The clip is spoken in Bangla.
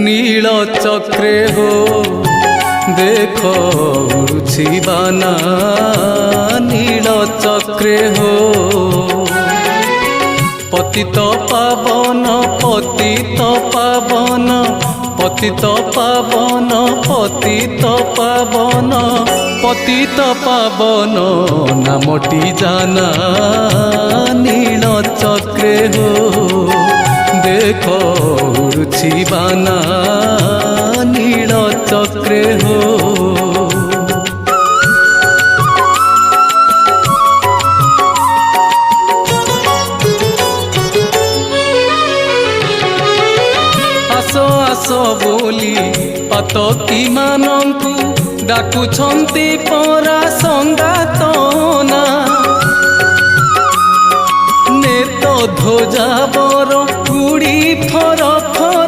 নীল চক্রে হো দেখ উড়ুছি বানা নীল চক্রে হো পতিত পাবন পতিত পাবন পতিত পাবন পতিত পাবন পতিত পাবন নামটি জানা নীল চক্রে হো দেখ উড়ুছি বানা নীল চক্রে হো ଆସ ବୋଲି ପାତକୀ ମାନଙ୍କୁ ଡାକୁଛନ୍ତି ପରା ସଙ୍ଗାତ ନା ନେତ ଧ୍ୱଜାବର ଗୁଡ଼ି ଫର ଫର